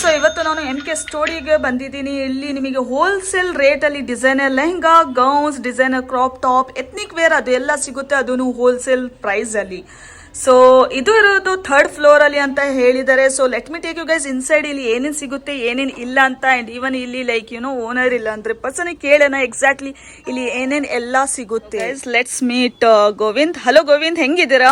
So ಇವತ್ತು ನಾನು MK ಸ್ಟೋರಿಗೆ ಬಂದಿದ್ದೀನಿ. ಇಲ್ಲಿ ನಿಮಗೆ ಹೋಲ್ಸೇಲ್ ರೇಟಲ್ಲಿ designer lehenga, gowns, designer crop top, ethnic wear ಅದು ಎಲ್ಲ ಸಿಗುತ್ತೆ, ಅದೂ ಹೋಲ್ಸೇಲ್ ಪ್ರೈಸಲ್ಲಿ. ಸೊ ಇದು ಇರೋದು 3rd ಫ್ಲೋರ್ ಅಲ್ಲಿ ಅಂತ ಹೇಳಿದ್ದಾರೆ. So let me take you guys inside. ಇಲ್ಲಿ ಏನೇನು ಸಿಗುತ್ತೆ ಏನೇನು ಇಲ್ಲ ಅಂತ. ಅಂಡ್ ಈವನ್ ಇಲ್ಲಿ ಲೈಕ್ ಓನರ್ ಇಲ್ಲ ಅಂದ್ರೆ ಪರ್ಸನಿಗೆ ಕೇಳೋಣ ಎಕ್ಸಾಕ್ಟ್ಲಿ ಇಲ್ಲಿ ಏನೇನು ಎಲ್ಲ ಸಿಗುತ್ತೆ. Let's meet Govind. Hello Govind, ಹೆಂಗಿದ್ದೀರಾ?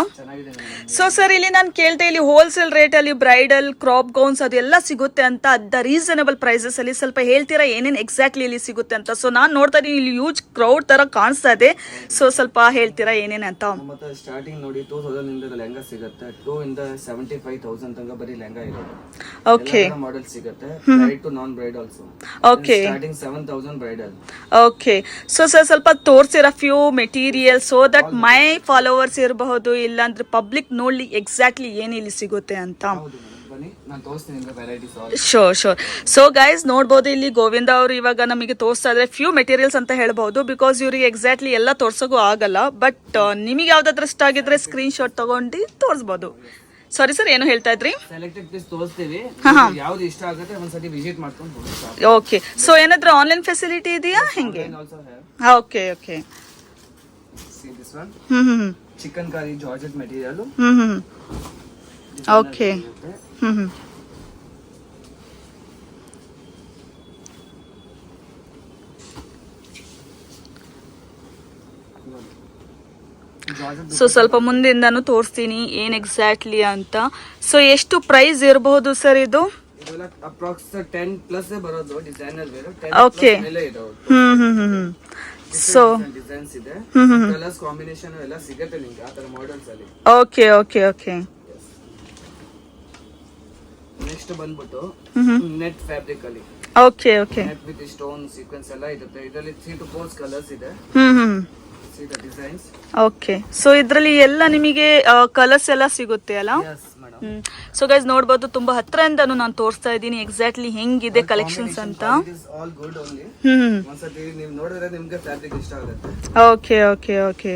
ಸೊ ಸರ್, ಇಲ್ಲಿ ನಾನು ಕೇಳ್ದೆ ಇಲ್ಲಿ ಹೋಲ್ಸೇಲ್ ರೇಟ್ ಅಲ್ಲಿ ಬ್ರೈಡಲ್ ಕ್ರಾಪ್ ಗೌನ್ಸ್ ಅದೆಲ್ಲ ಸಿಗುತ್ತೆ ಅಂತ. ದ ರೀಸನಬಲ್ ಪ್ರೈಸಸ್ ಅಲ್ಲಿ ಸ್ವಲ್ಪ ಹೇಳ್ತೀರಾ ಏನೇನು ಎಕ್ಸಾಕ್ಟ್ಲಿ ಇಲ್ಲಿ ಸಿಗುತ್ತೆ ಅಂತ? ಸೊ ನಾನು ನೋಡ್ತಾ ಇದೀನಿ ಇಲ್ಲಿ ಹ್ಯೂಜ್ ಕ್ರೌಡ್ ತರ ಕಾಣಿಸ್ತಾ ಇದೆ. ಸೊ ಸ್ವಲ್ಪ ಹೇಳ್ತೀರಾ ಏನೇನು ಅಂತ? ಸ್ಟಾರ್ಟಿಂಗ್ ನೋಡಿ 2000 ಇಂದ ಲೆಹಂಗಾ ಸಿಗುತ್ತೆ. 2 ಇಂದ 75,000 ತನಕ ಬರೀ ಲೆಹಂಗಾ ಇರೋದು. ಓಕೆ, ಮಾಡೆಲ್ ಸಿಗುತ್ತೆ. Bride to non bride also. Okay, starting 7,000 bridal. Okay. So sir ಸ್ವಲ್ಪ ತೋರಿಸಿರೋ few material so that my followers ಇರಬಹುದು, ಇಲ್ಲಾಂದ್ರೆ ಪಬ್ಲಿಕ್ ನೋಡ್ಲಿ ಎಕ್ಸಾಕ್ಟ್ಲಿ ಏನ್ ಇಲ್ಲಿ ಸಿಗುತ್ತೆ ಅಂತ. Sure sure. ಸೊ ಗೈಸ್ ನೋಡ್ಬೋದು ಇಲ್ಲಿ ಗೋವಿಂದ ಅವರು ಇವಾಗ ನಮಗೆ ತೋರಿಸ್ತಾ ಇದ್ರೆ ಫ್ಯೂ ಮೆಟೀರಿಯಲ್ಸ್ ಅಂತ ಹೇಳ್ಬಹುದು. ಬಿಕಾಸ್ ಇವ್ರಿಗೆ ಎಕ್ಸಾಕ್ಟ್ಲಿ ಎಲ್ಲ ತೋರ್ಸೋಕು ಆಗಲ್ಲ. ಬಟ್ ನಿಮಗೆ ಯಾವ್ದಾದ್ರು ಇಷ್ಟ ಆಗಿದ್ರೆ ಸ್ಕ್ರೀನ್ ಶಾಟ್ ತಗೊಂಡು ತೋರಿಸಬಹುದು. ಸಾರಿ ಸರ್, ಏನು ಹೇಳ್ತಾ ಇದ್ರಿ? ಸೆಲೆಕ್ಟೆಡ್ ಪೀಸ್ ತೋರಿಸ್ತೀವಿ, ಯಾವ್ದು ಇಷ್ಟ ಆಗುತ್ತೆ ಒಂದ್ಸತಿ ವಿಸಿಟ್ ಮಾಡ್ಕೊಂಡು ಹೋಗಿ. ಓಕೆ. ಸೊ ಏನಾದ್ರೂ ಆನ್ಲೈನ್ ಫೆಸಿಲಿಟಿ ಇದೆಯಾ ಹೆಂಗೆ? Okay okay. ಚಿಕನ್ ಕಾರಿ ಜಾರ್ಜೆಟ್ ಮೆಟೀರಿಯಲ್. ಓಕೆ. ಸೊ ಸ್ವಲ್ಪ ಮುಂದಿಂದಾನು ತೋರಿಸ್ತೀನಿ ಏನ್ ಎಕ್ಸಾಕ್ಟ್ಲಿ ಅಂತ. ಸೊ ಎಷ್ಟು ಪ್ರೈಸ್ ಇರಬಹುದು ಸರ್ ಇದು? ಅಪ್ರಾಕ್ಸ್ 10 ಪ್ಲಸ್ ಬರೋದು designer wear. Okay. So designs ಇದೆ, ಕಲರ್ಸ್ ಕಾಂಬಿನೇಷನ್ ಎಲ್ಲ ಸಿಗುತ್ತೆ ನಿಮಗೆ ಆ ತರ ಮಾಡೆಲ್ಸ್ ಅಲ್ಲಿ. Okay okay okay. ನೆಕ್ಸ್ಟ್ ಬಂದ್ಬಿಟ್ಟು ನೆಟ್ ಫ್ಯಾಬ್ರಿಕ್ ಅಲ್ಲಿ. Okay okay. Net with stone sequins ಎಲ್ಲ ಇರುತ್ತೆ. ಇದರಲ್ಲಿ 3 to 4 ಕಲರ್ಸ್ ಇದೆ. See the designs. Okay. So ಇದರಲ್ಲಿ ಎಲ್ಲ ನಿಮಗೆ ಕಲರ್ಸ್ ಎಲ್ಲ ಸಿಗುತ್ತೆ ಅಲ್ಲ? Yes madam. ಸೊ ಗೈಸ್ ನೋಡ್ಬೋದು, ತುಂಬಾ ಹತ್ರದಿಂದನೂ ನಾನು ತೋರಿಸ್ತಾ ಇದ್ದೀನಿ ಎಕ್ಸಾಕ್ಟ್ಲಿ ಹೆಂಗಿದೆ ಕಲೆಕ್ಷನ್ಸ್ ಅಂತ. It is all good only. ಒಂದ್ಸತಿ ನೀವು ನೋಡಿದ್ರೆ ನಿಮ್ಗೆ ಫ್ಯಾಬ್ರಿಕ್ ಇಷ್ಟ ಆಗುತ್ತೆ. Okay okay okay.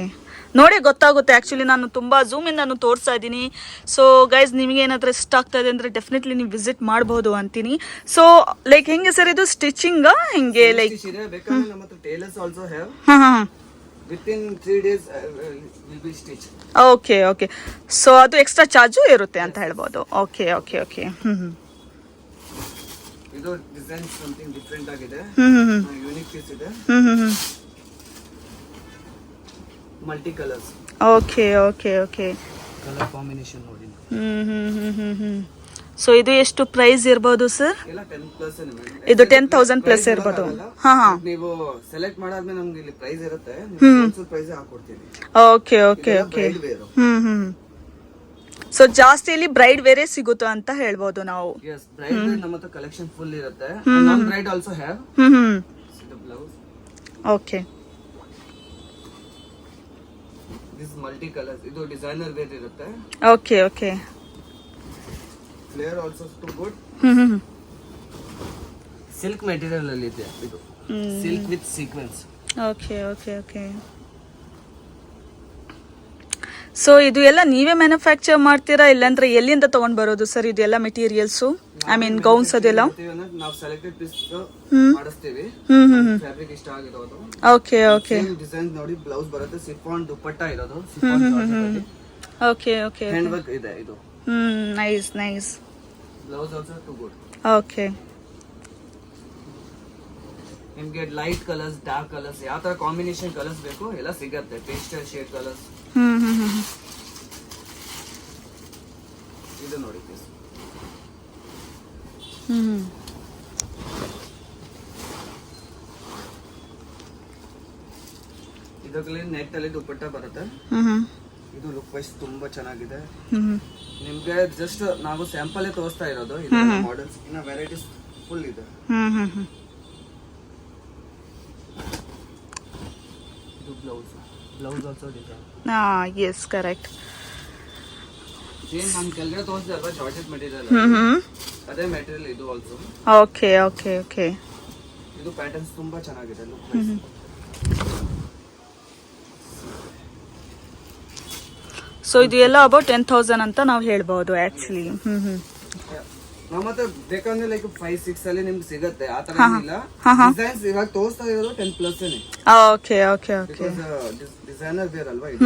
ನೋಡಿ ಗೊತ್ತಾಗುತ್ತೆ. ಆಕ್ಚುಲಿ ನಾನು ತುಂಬಾ ಝೂಮ್ ಇಂದ ತೋರಿಸ್ತಾ ಇದ್ದೀನಿ. ಸೊ ಗೈಸ್ ನಿಮಗೆ ಏನಾದ್ರೂ ಇಷ್ಟ ಆಗ್ತಾ ಇದೆ ಅಂದ್ರೆ ಡೆಫಿನೆಟ್ಲಿ ನೀವು ವಿಸಿಟ್ ಮಾಡಬಹುದು ಅಂತೀನಿ. ಸೊ ಲೈಕ್ ಹೆಂಗೆ ಸರ್ ಇದು ಸ್ಟಿಚಿಂಗ್ ಹೆಂಗೆ? ಲೈಕ್ ಬೇಕಾದ್ರೆ ನಮ್ಮ ಹತ್ರ Taylor's also have. Within 3 days will be stitched. Okay okay. So ಅದು ಎಕ್ಸ್ಟ್ರಾ ಚಾರ್ಜು ಇರುತ್ತೆ ಅಂತ ಹೇಳ್ಬೋದು. Okay okay okay. ಇದು ಡಿಸೈನ್ ಸಮಥಿಂಗ್ ಡಿಫರೆಂಟ್ ಆಗಿದೆ. ಯೂನಿಕ್ ಪೀಸ್ ಇದೆ. Multi colours. Okay okay okay. Colour combination ನೋಡಿ. ಸೊ ಇದು ಎಷ್ಟು ಪ್ರೈಸ್ ಇರಬಹುದು ಸರ್? ಎಲ್ಲ 10 ಪ್ಲಸ್ ಇದು 10,000 ಪ್ಲಸ್ ಇರಬಹುದು. ಹಾ ಹಾ. ನೀವು ಸೆಲೆಕ್ಟ್ ಮಾಡಾದ್ಮೇಲೆ ನಮ್ಗೆ ಇಲ್ಲಿ ಪ್ರೈಸ್ ಇರುತ್ತೆ, ನೀವು ಪ್ರೈಸ್ ಹಾಕೊಡ್ತೀವಿ. Okay okay okay. ಸೊ ಜಾಸ್ತಿ ಇಲ್ಲಿ ಬ್ರೈಡ್ ವೇರೇ ಸಿಗುತ್ತೆ ಅಂತ ಹೇಳ್ಬೋದು ನಾವು. Yes, ಬ್ರೈಡ್ ವೇರ್ ನಮ್ಮ ಹತ್ರ ಕಲೆಕ್ಷನ್ ಫುಲ್ ಇರುತ್ತೆ. Non bride also have. See the blouse. Okay. This multi colors. ಇದು ಡಿಸೈನರ್ ವೇರ್ ಇರುತ್ತೆ. Okay okay. Flare also too good. Silk material ಅಲ್ಲಿ ಇದೆ ಇದು. Silk with sequence. Okay okay okay. So ಇದು ಎಲ್ಲ ನೀವೇ ಮ್ಯಾನುಫ್ಯಾಕ್ಚರ್ ಮಾಡ್ತೀರಾ ಇಲ್ಲಾಂದ್ರೆ ಎಲ್ಲಿಂದ ತಗೊಂಡ್ ಬರೋದು ಸರ್ ಇದು ಎಲ್ಲ ಮೆಟೀರಿಯಲ್ಸ್? ಐ ಮೀನ್ ಗೌನ್ಸ್ ಅದೆಲ್ಲ ನಾವು ಸೆಲೆಕ್ಟೆಡ್ ಪೀಸ್ ಮಾಡಿಸ್ತೀವಿ. ಫ್ಯಾಬ್ರಿಕ್ ಇಷ್ಟ ಆಗಿರೋದು. Okay okay. ಡಿಸೈನ್ ನೋಡಿ, ಬ್ಲೌಸ್ ಬರುತ್ತೆ, ಸಿಫಾನ್ ದುಪಟ್ಟಾ ಇರೋದು. Chiffon georgette. Okay okay. Hand work ಇದೆ ಇದು. Nice nice. Blouse also too good. Okay. ನಿಮ್ಗೆ ಲೈಟ್ ಕಲರ್ಸ್, ಡಾರ್ಕ್ ಕಲರ್ಸ್, ಯಾವ ತರ ಕಾಂಬಿನೇಷನ್ ಕಲರ್ಸ್ ಬೇಕು ಎಲ್ಲ ಸಿಗುತ್ತೆ. Pastel shade colours. ಇದು ನೋಡಿ ಪೀಸ್. ಇದರಲ್ಲಿ ನೆಟ್ ಅಲ್ಲಿ ದುಪಟ್ಟಾ ಬರುತ್ತೆ. ಇದು ಲುಕ್ ವೈಸ್ ತುಂಬಾ ಚೆನ್ನಾಗಿದೆ. ನಿಮ್ಗೆ ಜಸ್ಟ್ ನಾವು ಸ್ಯಾಂಪಲ್ ತೋರಿಸ್ತಾ ಇರೋದು. ಮಾಡೆಲ್ಸ್ ಇನ್ನ ವೆರೈಟೀಸ್ ಫುಲ್ ಇದೆ. ಇದು blouse. Blouse also design. Yes correct. Same ನಾನು ಕೆಳಗಡೆ ತೋರಿಸಿದೆ ಅಲ್ವಾ ಜಾರ್ಜೆಟ್ ಮೆಟೀರಿಯಲ್, ಅದೇ ಮೆಟೀರಿಯಲ್ ಇದು ಆಲ್ಸೋ. Okay okay okay. ಇದು ಪ್ಯಾಟರ್ನ್ಸ್ ತುಂಬಾ ಚೆನ್ನಾಗಿದೆ ಲುಕ್ ವೈಸ್. ಸೊ ಇದು ಎಲ್ಲ ಅಬೌಟ್ 10,000 ಅಂತ ನಾವು ಹೇಳ್ಬೋದು ಆಕ್ಚುಲಿ. ನಮ್ಮ ಹತ್ರ ಬೇಕಂದ್ರೆ ಲೈಕ್ 5-6 ಅಲ್ಲಿ ನಿಮ್ಗೆ ಸಿಗುತ್ತೆ ಆ ತರ ಏನಿಲ್ಲ. ಡಿಸೈನ್ಸ್ ಇವಾಗ ತೋರಿಸ್ತಾ ಇರೋದು 10+ okay okay okay. Designer wear ಅಲ್ವಾ ಇದು.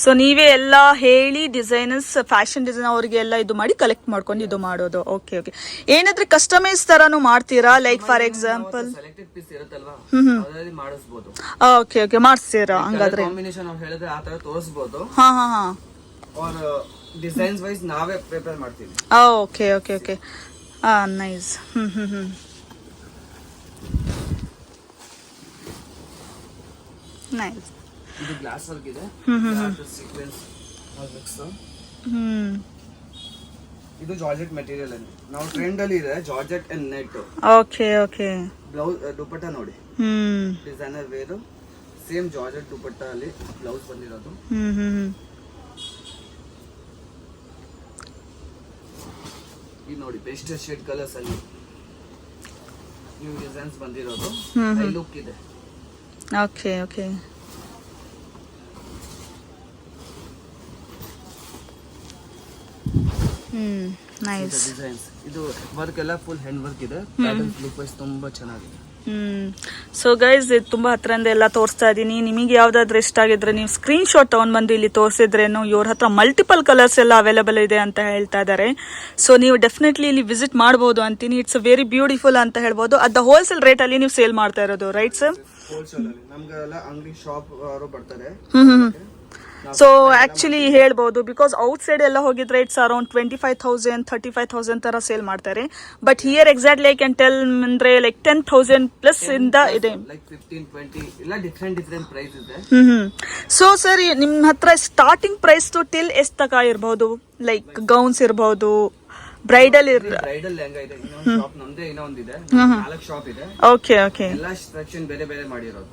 ಸೊ ನೀವೇ ಎಲ್ಲ ಹೇಳಿ ಡಿಸೈನರ್ಸ್ ಫ್ಯಾಷನ್ ಡಿಸೈನ್ ಅವರಿಗೆಲ್ಲ ಇದು ಮಾಡಿ ಕಲೆಕ್ಟ್ ಮಾಡ್ಕೊಂಡು ಇದು ಮಾಡೋದು. Okay okay. ಏನಾದ್ರೆ ಕಸ್ಟಮೈಸ್ ತರಾನು ಮಾಡ್ತೀರಾ? Like for example selected piece ಇರುತ್ತಲ್ವಾ ಅದರಲ್ಲಿ ಮಾಡಿಸಬಹುದು. ಓಕೆ ಓಕೆ, ಮಾಡಿಸ್ತೀರಾ ಹಂಗಾದ್ರೆ? ಕಾಂಬಿನೇಷನ್ ನಾವು ಹೇಳಿದ್ರೆ ಆ ತರ ತೋರಿಸಬಹುದು. ಹಾ ಹಾ ಹಾ. ಆರ್ ಡಿಸೈನ್ಸ್ ವೈಸ್ ನಾವೇ ಪ್ರಿಪೇರ್ ಮಾಡ್ತೀವಿ. Okay okay okay. Nice. Nice. ಇದು ಗ್ಲಾಸ್ ವರ್ಕ್ ಇದೆ, ಸೀಕ್ವೆನ್ಸ್ ಮಿಕ್ಸ್. ಇದು ಜಾರ್ಜೆಟ್ ಮೆಟೀರಿಯಲ್ ಅಲ್ಲಿ ನಾವು ಟ್ರೆಂಡ್ ಅಲ್ಲಿ ಇದೆ, georgette and net. Okay okay. Blouse dupatta ನೋಡಿ, designer wear, same georgette dupatta ಅಲ್ಲಿ ಬ್ಲೌಸ್ ಬಂದಿರೋದು. ಇದು ನೋಡಿ ಬೆಸ್ಟ್ ಶೇಡ್ ಕಲರ್ಸ್ ಅಲ್ಲಿ ನ್ಯೂ ಡಿಸೈನ್ಸ್ ಬಂದಿರೋದು. ಹೈ ಲುಕ್ ಇದೆ. Okay okay. Nice designs. ಇದು ವರ್ಕ್ ಎಲ್ಲ ಫುಲ್ ಹ್ಯಾಂಡ್ ವರ್ಕ್ ಇದೆ. ಪ್ಯಾಟರ್ನ್ ಲುಕ್ ವೈಸ್ ತುಂಬಾ ಚೆನ್ನಾಗಿದೆ. ಸೊ ಗೈಸ್, ಇದು ತುಂಬಾ ಹತ್ರದಿಂದ ಎಲ್ಲ ತೋರಿಸ್ತಾ ಇದೀನಿ. ನಿಮಗೆ ಯಾವ್ದಾದ್ರು ಇಷ್ಟ ಆಗಿದ್ರೆ ನೀವು ಸ್ಕ್ರೀನ್ ಶಾಟ್ ತಗೊಂಡ್ ಬಂದು ಇಲ್ಲಿ ತೋರಿಸಿದ್ರೇನು ಇವ್ರ ಹತ್ರ ಮಲ್ಟಿಪಲ್ ಕಲರ್ಸ್ ಎಲ್ಲ ಅವೈಲೇಬಲ್ ಇದೆ ಅಂತ ಹೇಳ್ತಾ ಇದ್ದಾರೆ. ಸೊ ನೀವು ಡೆಫಿನೆಟ್ಲಿ ಇಲ್ಲಿ ವಿಸಿಟ್ ಮಾಡಬಹುದು ಅಂತೀನಿ. ಇಟ್ಸ್ ವೆರಿ ಬ್ಯೂಟಿಫುಲ್ ಅಂತ ಹೇಳ್ಬೋದು. ಅದ ಹೋಲ್ಸೇಲ್ ರೇಟ್ ಅಲ್ಲಿ ನೀವು ಸೇಲ್ ಮಾಡ್ತಾ ಇರೋದು, ರೈಟ್ ಸರ್? ಹೋಲ್ಸೇಲ್ ಅಲ್ಲಿ ನಮ್ಗೆಲ್ಲ ಅಂಗಡಿ ಶಾಪ್ ಅವರು ಬರ್ತಾರೆ. ಸೊ ಆಕ್ಚುಲಿ ಹೇಳ್ಬೋದು, ಬಿಕಾಸ್ ಔಟ್ ಸೈಡ್ ಎಲ್ಲ ಹೋಗಿದ್ರೆ ಇಟ್ಸ್ ಅರೌಂಡ್ 25,000 35,000 ತರ ಸೇಲ್ ಮಾಡ್ತಾರೆ. But here exactly I can tell ಅಂದ್ರೆ ಲೈಕ್ 10,000 ಪ್ಲಸ್ ಇಂದ ಇದೆ. ಲೈಕ್ 15-20 ಎಲ್ಲ ಡಿಫರೆಂಟ್ ಪ್ರೈಸ್ ಇದೆ. ಸೊ ಸರ್, ನಿಮ್ ಹತ್ರ ಸ್ಟಾರ್ಟಿಂಗ್ ಪ್ರೈಸ್ ಟಿಲ್ ಎಷ್ಟು ತಕ ಇರಬಹುದು? ಲೈಕ್ ಗೌನ್ಸ್ ಇರಬಹುದು, ಬ್ರೈಡಲ್ ಬ್ರೈಡಲ್ ಲೆಹಂಗಾ ಇದೆ. ಇನ್ನೊಂದು ಶಾಪ್ ನಮ್ದೇ ಇನ್ನೊಂದಿದೆ, 4 ಶಾಪ್ ಇದೆ. Okay okay. ಎಲ್ಲ ಸೆಕ್ಷನ್ ಬೇರೆ ಬೇರೆ ಮಾಡಿರೋದು.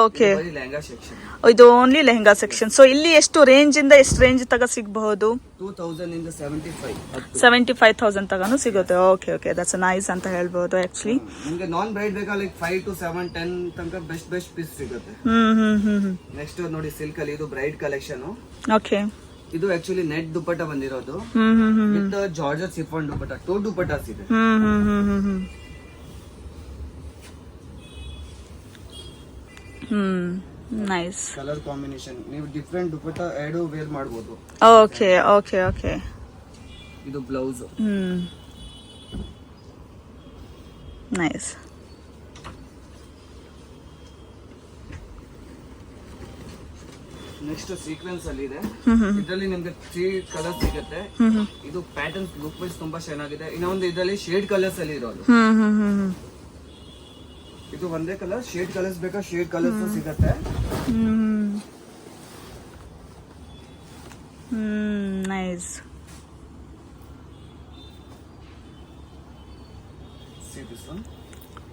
ಓಕೆ. ಲೆಹಂಗಾ ಸೆಕ್ಷನ್ ಇದು ಓನ್ಲಿ ಲೆಹಂಗಾ ಸೆಕ್ಷನ್. ಸೊ ಇಲ್ಲಿ ಎಷ್ಟು ರೇಂಜ್ ಇಂದ ಎಷ್ಟು ರೇಂಜ್ ತಗ ಸಿಗಬಹುದು? 2,000 ಇಂದ 75,000 ತಗನು ಸಿಗುತ್ತೆ. ಓಕೆ ಓಕೆ, ದಟ್ಸ್ ನೈಸ್ ಅಂತ ಹೇಳ್ಬೋದು ಆಕ್ಚುಲಿ. ನಿಮಗೆ ನಾನ್ ಬ್ರೈಡ್ ಬೇಕಾ ಲೈಕ್ 5 to 7 10 ತನಕ ಬೆಸ್ಟ್ ಪೀಸ್ ಸಿಗುತ್ತೆ. ನೆಕ್ಸ್ಟ್ ನೋಡಿ ಸಿಲ್ಕ್ ಅಲ್ಲಿ ಇದು ಬ್ರೈಡ್ ಕಲೆಕ್ಷನ್. ಓಕೆ. ಇದು ಆಕ್ಚುಲಿ ನೆಟ್ ದುಪಟ್ಟ ಬಂದಿರೋದು with georgette chiffon dupatta. 2 dupattas ಇದೆ. ನೈಸ್. ಕಲರ್ ಕಾಂಬಿನೇಷನ್ ನೀವು ಡಿಫರೆಂಟ್ ದುಪಟ್ಟ ಎರಡು ವೇರ್ ಮಾಡಬಹುದು. Okay okay okay. ಇದು ಬ್ಲೌಸ್. ನೈಸ್. ನೆಕ್ಸ್ಟ್ ಸೀಕ್ವೆನ್ಸ್ ಅಲ್ಲಿ ಇದೆ. ಇದರಲ್ಲಿ ನಿಮ್ಗೆ 3 ಕಲರ್ ಸಿಗುತ್ತೆ. ಇದು ಪ್ಯಾಟರ್ನ್ ಲುಕ್ ವೈಸ್ ತುಂಬಾ ಚೆನ್ನಾಗಿದೆ. ಇನ್ನೊಂದು ಇದರಲ್ಲಿ ಶೇಡ್ ಕಲರ್ಸ್ ಅಲ್ಲಿ ಇರೋದು. ಇದು ಒಂದೇ ಕಲರ್, ಶೇಡ್ ಕಲರ್ಸ್ ಬೇಕಾ ಶೇಡ್ ಕಲರ್ಸ್ ಸಿಗುತ್ತೆ. ನೈಸ್.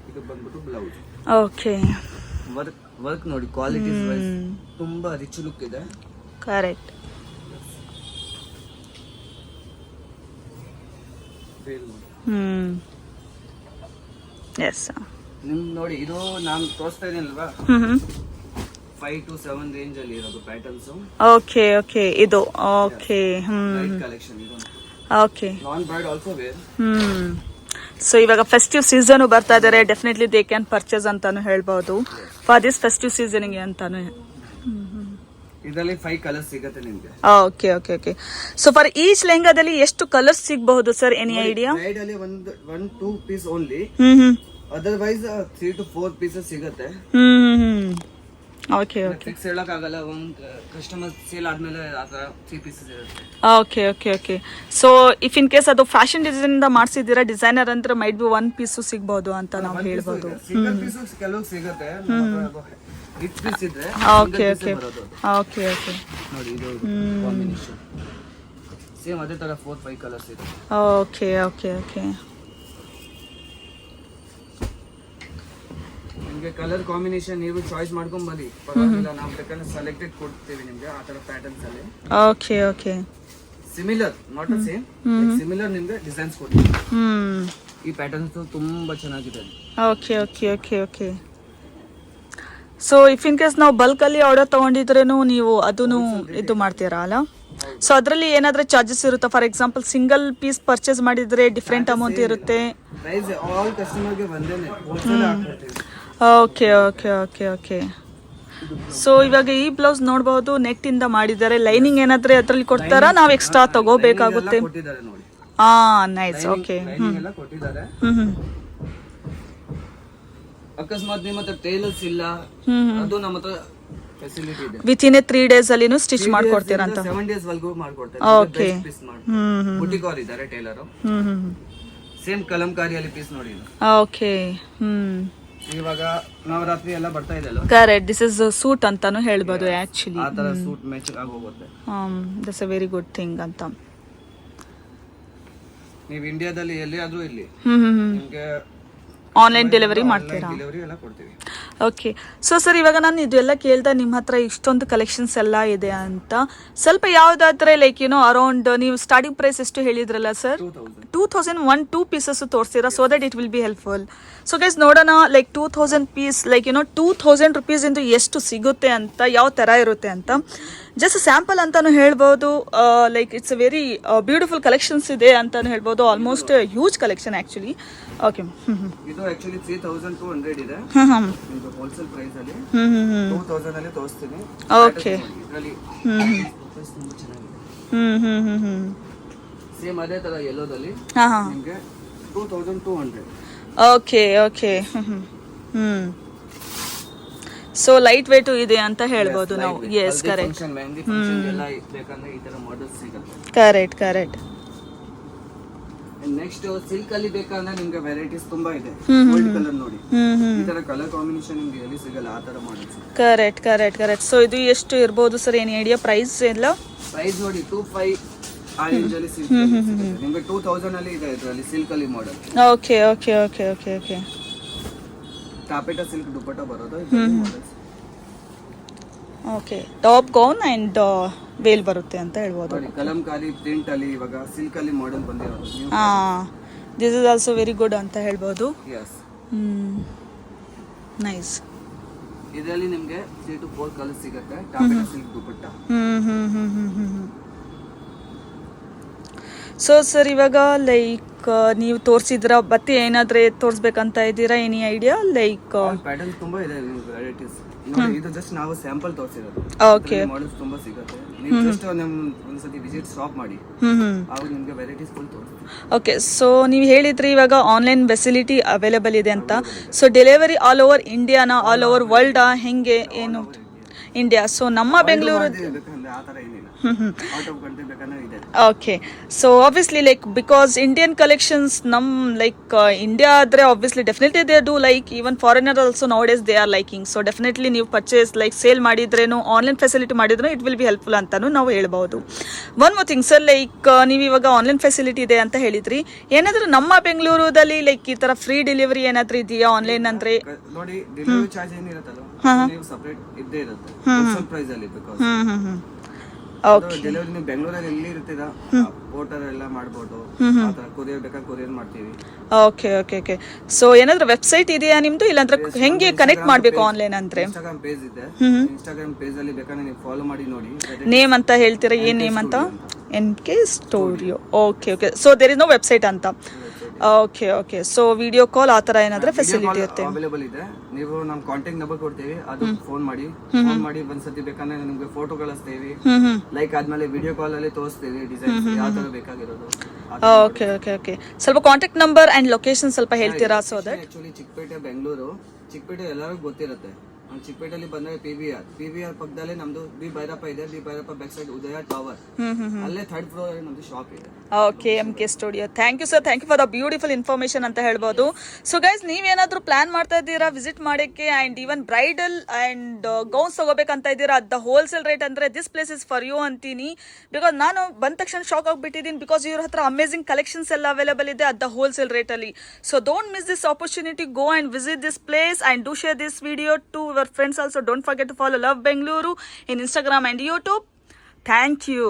ಇದು ಬಂದ್ಬಿಟ್ಟು ಬ್ಲೌಸ್. ಓಕೆ. ವರ್ಕ್ ನೋಡಿ, ಕ್ವಾಲಿಟಿ ವೈಸ್ ತುಂಬಾ ರಿಚ್ ಲುಕ್ ಇದೆ. ಕರೆಕ್ಟ್. ಎಸ್. ನಿಮ್ ನೋಡಿ, ಇದು ನಾನು ತೋರಿಸ್ತಾ ಇದೀನಲ್ವಾ, 5 to 7 ರೇಂಜ್ ಅಲ್ಲಿ ಇರೋದು ಪ್ಯಾಟರ್ನ್ಸ್. Okay okay. ಇದು ಓಕೆ. ಕಲೆಕ್ಷನ್ ಇದು. Okay. Non bride also where. So ಇವಾಗ ಫೆಸ್ಟಿವ್ ಸೀಸನ್ ಬರ್ತಾ ಇದಾರೆ, ಡೆಫಿನೆಟ್ಲಿ ದೇ ಕ್ಯಾನ್ ಪರ್ಚೇಸ್ ಅಂತಾನು ಹೇಳ್ಬಹುದು ಫಾರ್ ದಿಸ್ ಫೆಸ್ಟಿವ್ ಸೀಸನ್ ಗೆ ಅಂತಾನು. ಇದರಲ್ಲಿ 5 ಕಲರ್ಸ್ ಸಿಗುತ್ತೆ ನಿಮಗೆ. Okay okay okay. So for each ಲೆಹಂಗಾದಲ್ಲಿ ಎಷ್ಟು ಕಲರ್ಸ್ ಸಿಗಬಹುದು ಸರ್? Any idea? ಬ್ರೈಡ್ ಅಲ್ಲಿ 1-2 piece only. Otherwise 3 to 4 pieces ಸಿಗುತ್ತೆ. Okay okay. ಫಿಕ್ಸ್ ಹೇಳಕ್ ಆಗಲ್ಲ. ಒಂದು ಕಸ್ಟಮರ್ ಸೇಲ್ ಆದ್ಮೇಲೆ ಆ ತರ 3 ಪೀಸಸ್ ಇರುತ್ತೆ. Okay okay okay. So if in case ಅದು ಫ್ಯಾಷನ್ ಡಿಸೈನ್ ಇಂದ ಮಾಡಿಸಿದ್ದೀರಾ, ಡಿಸೈನರ್ ಅಂದ್ರೆ ಮೈಟ್ ಬಿ 1 ಪೀಸ್ ಸಿಗಬಹುದು ಅಂತ ನಾವು ಹೇಳ್ಬೋದು. ಸಿಂಗಲ್ ಪೀಸಸ್ ಕೆಲವು ಸಿಗುತ್ತೆ. ರಿಚ್ ಪೀಸ್ ಇದ್ರೆ ಓಕೆ ಓಕೆ ಓಕೆ ಓಕೆ. ನೋಡಿ ಇದು ಕಾಂಬಿನೇಷನ್ ಸೇಮ್ ಅದೇ ತರ 4-5 ಕಲರ್ಸ್ ಇದೆ. Okay okay okay. ನಿಮಗೆ ಕಲರ್ ಕಾಂಬಿನೇಷನ್ ನೀವು ಚಾಯ್ಸ್ ಮಾಡ್ಕೊಂಡ್ ಬನ್ನಿ, ಪರವಾಗಿಲ್ಲ. ನಾವು ಬೇಕಾದ್ರೆ ಸೆಲೆಕ್ಟೆಡ್ ಕೊಡ್ತೀವಿ ನಿಮ್ಗೆ ಆ ತರ ಪ್ಯಾಟರ್ನ್ಸ್ ಅಲ್ಲಿ. Okay okay. Similar, not same, similar ನಿಮ್ಗೆ ಡಿಸೈನ್ಸ್ ಕೊಡ್ತೀವಿ. ಈ ಪ್ಯಾಟರ್ನ್ಸ್ ತುಂಬಾ ಚೆನ್ನಾಗಿದೆ. Okay okay okay okay. So if in case ನಾವು ಬಲ್ಕ್ ಅಲ್ಲಿ ಆರ್ಡರ್ ತಗೊಂಡಿದ್ರೇನು ನೀವು ಅದನ್ನು ಇದು ಮಾಡ್ತೀರಾ ಅಲ್ಲ? ಸೊ ಅದರಲ್ಲಿ ಏನಾದರೂ ಚಾರ್ಜಸ್ ಇರುತ್ತಾ? For example single piece purchase ಮಾಡಿದರೆ ಡಿಫ್ರೆಂಟ್ ಅಮೌಂಟ್ ಇರುತ್ತೆ. ಪ್ರೈಸ್ ಆಲ್ ಕಸ್ಟಮರ್ಗೆ ಒಂದೇನೆ, ಹೋಲ್ಸೇಲ್ ಹಾಕ್ಕೊಡ್ತೀವಿ. Okay okay okay okay. So ಇವಾಗ ಈ ಬ್ಲೌಸ್ ನೋಡ್ಬೋದು, ನೆಟ್ ಇಂದ ಮಾಡಿದ್ದಾರೆ. ಲೈನಿಂಗ್ ಏನಾದ್ರೆ ಅದರಲ್ಲಿ ಕೊಡ್ತಾರಾ, ನಾವು ಎಕ್ಸ್ಟ್ರಾ ತಗೋಬೇಕಾಗುತ್ತೆ? ಕೊಟ್ಟಿದ್ದಾರೆ ನೋಡಿ. ನೈಸ್. ಓಕೆ. ಲೈನಿಂಗ್ ಎಲ್ಲ ಕೊಟ್ಟಿದ್ದಾರೆ. ಅಕಸ್ಮಾತ್ ನಿಮ್ಮ ಹತ್ರ ಟೈಲರ್ಸ್ ಇಲ್ಲ, ಅದು ನಮ್ಮ ಹತ್ರ ಫೆಸಿಲಿಟಿ ಇದೆ. ವಿತಿನ್ 3 days ಅಲ್ಲಿನೂ ಸ್ಟಿಚ್ ಮಾಡ್ಕೊಡ್ತೀರಾ ಅಂತ? 7 days ವರೆಗೂ ಮಾಡ್ಕೊಡ್ತಾರೆ. ಓಕೆ. ಬುಟಿಕ್ ಅವ್ರು ಇದ್ದಾರೆ ಟೈಲರ್. ಸೇಮ್ ಕಲಂಕಾರಿಯಲ್ಲಿ ಪೀಸ್ ನೋಡಿ. ಓಕೆ. ಇವಾಗ ನವರಾತ್ರಿ ಎಲ್ಲ ಬರ್ತಾ ಇದೆ ಅಲ್ವಾ? ಕರೆಕ್ಟ್. ದಿಸ್ ಇಸ್ ಸೂಟ್ ಅಂತಾನು ಹೇಳ್ಬೋದು ಆಕ್ಚುಲಿ. ಆ ತರ ಸೂಟ್ ಮ್ಯಾಚ್ ಆಗಿ ಹೋಗುತ್ತೆ. That's a very good thing ಅಂತ. ನೀವು ಇಂಡಿಯಾದಲ್ಲಿ ಎಲ್ಲಿಯಾದ್ರೂ ಇಲ್ಲಿ ನಿಮಗೆ ಆನ್ಲೈನ್ ಡೆಲಿವರಿ ಮಾಡ್ತೀರಾ? ಡೆಲಿವರಿ ಎಲ್ಲ ಕೊಡ್ತೀವಿ. ಓಕೆ. ಸೊ ಸರ್, ಇವಾಗ ನಾನು ಇದೆಲ್ಲ ಕೇಳ್ದೆ ನಿಮ್ಮ ಹತ್ರ ಇಷ್ಟೊಂದು ಕಲೆಕ್ಷನ್ಸ್ ಎಲ್ಲ ಇದೆ ಅಂತ. ಸ್ವಲ್ಪ ಯಾವುದಾದ್ರೆ ಲೈಕ್ ಅರೌಂಡ್ ನೀವು ಸ್ಟಾರ್ಟಿಂಗ್ ಪ್ರೈಸ್ ಎಷ್ಟು ಹೇಳಿದ್ರಲ್ಲ ಸರ್? 2000 2 ಪೀಸಸ್ ತೋರಿಸ್ತೀರಾ, so that it will be helpful. So guys ನೋಡೋಣ, ಲೈಕ್ 2000 ಪೀಸ್, ಲೈಕ್ 2000 ರುಪೀಸ್ ಇಂದು ಎಷ್ಟು ಸಿಗುತ್ತೆ ಅಂತ, ಯಾವ ಥರ ಇರುತ್ತೆ ಅಂತ ಜಸ್ಟ್ ಸ್ಯಾಂಪಲ್ ಅಂತಾನು ಹೇಳ್ಬೋದು. Like it's a very beautiful collections ಇದೆ ಅಂತಾನು ಹೇಳ್ಬೋದು. Almost huge collection actually. Okay. ಇದು ಆಕ್ಚುಲಿ 3200 ಇದೆ. ಇದು ಹೋಲ್ಸೇಲ್ ಪ್ರೈಸ್ ಅಲ್ಲಿ 2000 ಅಲ್ಲಿ ತೋರಿಸ್ತೀನಿ. ಓಕೆ. ಇದರಲ್ಲಿ ತುಂಬಾ ಚೆನ್ನಾಗಿದೆ. ಸೇಮ್ ಅದೇ ತರ ಯೆಲ್ಲೋದಲ್ಲಿ ನಿಮಗೆ 2200. Okay okay. So light weight ಇದೆ ಅಂತ ಹೇಳ್ಬೋದು ನಾವು. S, correct. ಮೆಹಂದಿ ಫಂಕ್ಷನ್ ಎಲ್ಲ ಬೇಕಂದ್ರೆ ಈ ತರ ಮಾಡೆಲ್ಸ್ ಸಿಗುತ್ತೆ. Correct correct. ನೆಕ್ಸ್ಟ್ ಸಿಲ್ಕ್ ಅಲ್ಲಿ ಬೇಕಂದ್ರೆ ನಿಮ್ಗೆ ವೆರೈಟೀಸ್ ತುಂಬಾ ಇದೆ. ಗೋಲ್ಡ್ ಕಲರ್ ನೋಡಿ, ಈ ತರ ಕಲರ್ ಕಾಂಬಿನೇಷನ್ ನಿಮ್ಗೆ ಎಲ್ಲಿ ಸಿಗಲ್ಲ, ಆ ತರ models. Correct correct correct. So ಇದು ಎಷ್ಟು ಇರ್ಬೋದು ಸರ್, ಏನು ಐಡಿಯಾ ಪ್ರೈಸ್ ಎಲ್ಲ? ಪ್ರೈಸ್ ನೋಡಿ 25 ಆ ರೇಂಜ್ ಅಲ್ಲಿ ಸಿಗುತ್ತೆ ನಿಮ್ಗೆ. 2000 ಅಲ್ಲಿ ಇದೆ ಇದರಲ್ಲಿ ಸಿಲ್ಕ್ ಅಲ್ಲಿ model. Okay okay okay okay okay. Taffeta silk dupatta ಬರೋದು. Okay. Top gown and veil ಬರುತ್ತೆ ಅಂತ ಹೇಳ್ಬೋದು. ಕಲಂಕಾರಿ ಪ್ರಿಂಟ್ ಅಲ್ಲಿ ಇವಾಗ ಸಿಲ್ಕ್ ಅಲ್ಲಿ ಮಾಡೆಲ್ ಬಂದಿರೋದು. This is also very good ಅಂತ ಹೇಳ್ಬೋದು. ಎಸ್. ನೈಸ್. ಇದರಲ್ಲಿ ನಿಮಗೆ 3 to 4 ಕಲರ್ಸ್ ಸಿಗುತ್ತೆ. ಟಾಪೆಟಾ ಸಿಲ್ಕ್ ದುಪಟ್ಟಾ. ಸೊ ಸರ್, ಇವಾಗ ಲೈಕ್ ನೀವು ತೋರಿಸಿದ್ರ ಮತ್ತೆ ಏನಾದ್ರೆ ತೋರಿಸ್ಬೇಕಂತ ಇದ್ದೀರಾ? Any idea? ಲೈಕ್ ಪ್ಯಾಟರ್ನ್ ತುಂಬಾ ಇದೆ, ವೆರೈಟೀಸ್ ನೋಡಿ. ಇದು ಜಸ್ಟ್ ನಾವು ಸ್ಯಾಂಪಲ್ ತೋರಿಸಿರೋದು. ಓಕೆ. ಮಾಡೆಲ್ಸ್ ತುಂಬಾ ಸಿಗುತ್ತೆ. ನೀವು ಜಸ್ಟ್ ಒಂದ್ಸತಿ ವಿಸಿಟ್ ಶಾಪ್ ಮಾಡಿ, ಆವಾಗ ನಿಮಗೆ ವೆರೈಟೀಸ್ ಫುಲ್ ತೋರಿಸ್ತೀವಿ. ಓಕೆ. ಸೊ ನೀವು ಹೇಳಿದ್ರಿ ಇವಾಗ ಆನ್ಲೈನ್ ಫೆಸಿಲಿಟಿ ಅವೈಲೇಬಲ್ ಇದೆ ಅಂತ. ಸೊ ಡೆಲಿವರಿ ಆಲ್ ಓವರ್ ಇಂಡಿಯಾನಾ, ಆಲ್ ಓವರ್ ವರ್ಲ್ಡಾ, ಹೆಂಗೆ ಏನು? ಇಂಡಿಯಾ. ಸೊ ನಮ್ಮ ಬೆಂಗಳೂರು. ಆ ಥರ ಏನಿಲ್ಲ, ಔಟ್ ಆಫ್ ಕಂಟ್ರಿ ಬೇಕಂದ್ರೆ ಇದೆ. Okay. So obviously like because Indian collections ನಮ್ ಲೈಕ್ ಇಂಡಿಯಾ ಆದರೆ obviously definitely they do like. Even foreigner also nowadays they are liking. So definitely ನೀವು ಪರ್ಚೇಸ್ ಲೈಕ್ ಸೇಲ್ ಮಾಡಿದ್ರೇನು, ಆನ್ಲೈನ್ ಫೆಸಿಲಿಟಿ ಮಾಡಿದ್ರು it will be helpful ಅಂತಾನು ನಾವು ಹೇಳ್ಬೋದು. One more thing sir, like ನೀವು ಇವಾಗ online facility ಇದೆ ಅಂತ ಹೇಳಿದ್ರಿ, ಏನಾದರೂ ನಮ್ಮ ಬೆಂಗಳೂರಲ್ಲಿ ಲೈಕ್ ಈ ಥರ ಫ್ರೀ ಡೆಲಿವರಿ ಏನಾದರೂ ಇದೆಯಾ ಆನ್ಲೈನ್ ಅಂದರೆ? ನೋಡಿ, ಡೆಲಿವರಿ ಚಾರ್ಜ್ ಏನಿರುತ್ತಲ್ಲ ನೀವು ಸಪರೇಟ್ ಇದ್ದೇ ಇರುತ್ತೆ ಪ್ರೈಸ್ ಅಲ್ಲಿ. ಬಿಕಾಸ್ ಡೆಲಿವರಿ ನೀವು ಬೆಂಗಳೂರಲ್ಲಿ ಎಲ್ಲಿ ಇರ್ತೀರಾ ಪೋರ್ಟರ್ ಎಲ್ಲ ಮಾಡ್ಬೋದು. ಕೊರಿಯರ್ ಬೇಕಾದ್ರೆ ಕೊರಿಯರ್ ಮಾಡ್ತೀವಿ. Okay okay okay. ಸೊ ಏನಾದ್ರೂ ವೆಬ್ಸೈಟ್ ಇದೆಯಾ ನಿಮ್ದು, ಇಲ್ಲಾಂದ್ರೆ ಹೆಂಗೆ ಕನೆಕ್ಟ್ ಮಾಡಬೇಕು ಆನ್ಲೈನ್ ಅಂದ್ರೆ? ಇನ್ಸ್ಟಾಗ್ರಾಮ್ ಪೇಜ್ ಇದೆ. ಇನ್ಸ್ಟಾಗ್ರಾಮ್ ಪೇಜ್ ಅಲ್ಲಿ ಬೇಕಾದ್ರೆ ನೀವು ಫಾಲೋ ಮಾಡಿ ನೋಡಿ. ನೇಮ್ ಅಂತ ಹೇಳ್ತೀರಾ? ಏನ್ ನೇಮ್ ಅಂತ? NK studio. Okay okay. So there is no website ಅಂತ. Okay okay. So video call ಆ ಥರ ಏನಾದ್ರೆ ಫೆಸಿಲಿಟಿ ಇರುತ್ತೆ? ಅವೈಲೇಬಲ್ ಇದೆ. ನೀವು ನಮ್ಮ ಕಾಂಟ್ಯಾಕ್ಟ್ ನಂಬರ್ ಕೊಡ್ತೀವಿ, ಅದು ಫೋನ್ ಮಾಡಿ ಒಂದ್ಸತಿ ಬೇಕಂದ್ರೆ ನಿಮ್ಗೆ ಫೋಟೋ ಕಳಿಸ್ತೀವಿ. ಲೈಕ್ ಆದ್ಮೇಲೆ ವಿಡಿಯೋ ಕಾಲ್ ಅಲ್ಲಿ ತೋರಿಸ್ತೀವಿ ಡಿಸೈನ್ ಯಾವ ತರ ಬೇಕಾಗಿರೋದು. Okay okay okay. ಸ್ವಲ್ಪ ಕಾಂಟ್ಯಾಕ್ಟ್ ನಂಬರ್ ಅಂಡ್ ಲೊಕೇಶನ್ ಸ್ವಲ್ಪ ಹೇಳ್ತೀರಾ? So that actually Chickpet Bengaluru, Chickpet ಎಲ್ಲರಿಗೂ ಗೊತ್ತಿರುತ್ತೆ. ಚಿಕ್ಕಪೇಟೆಯಲ್ಲಿ ಬಂದ್ರೆ PVR ಪಕ್ಕದಲ್ಲೇ ನಮ್ದು ಬಿ ಭೈರಪ್ಪ ಇದೆ. B Bhairappa back side Udaya tower, ಅಲ್ಲೇ 3rd ಫ್ಲೋರ್ ನಮ್ದು ಶಾಪ್ ಇದೆ. Okay. MK studio. Thank you sir, thank you for the beautiful information ಅಂತ ಹೇಳ್ಬೋದು. ಸೊ ಗೈಸ್, ನೀವೇನಾದ್ರೂ ಪ್ಲಾನ್ ಮಾಡ್ತಾ ಇದ್ದೀರಾ ವಿಸಿಟ್ ಮಾಡೋಕ್ಕೆ and even bridal and gowns ತಗೋಬೇಕಂತ ಇದ್ದೀರಾ ಅಟ್ ದ ಹೋಲ್ಸೇಲ್ ರೇಟ್ ಅಂದರೆ this place is for you ಅಂತೀನಿ. ಬಿಕಾಸ್ ನಾನು ಬಂದ ತಕ್ಷಣ ಶಾಕ್ ಆಗಿಬಿಟ್ಟಿದ್ದೀನಿ. ಬಿಕಾಸ್ ಇವ್ರ ಹತ್ರ ಅಮೇಸಿಂಗ್ ಕಲೆಕ್ಷನ್ಸ್ ಎಲ್ಲ ಅವೈಲೇಬಲ್ ಇದೆ ಅಟ್ ದ ಹೋಲ್ಸೇಲ್ ರೇಟಲ್ಲಿ. So don't miss this opportunity. Go and visit this place and do share this video to your friends also. Don't forget to follow Love Bengaluru in Instagram and YouTube. Thank you.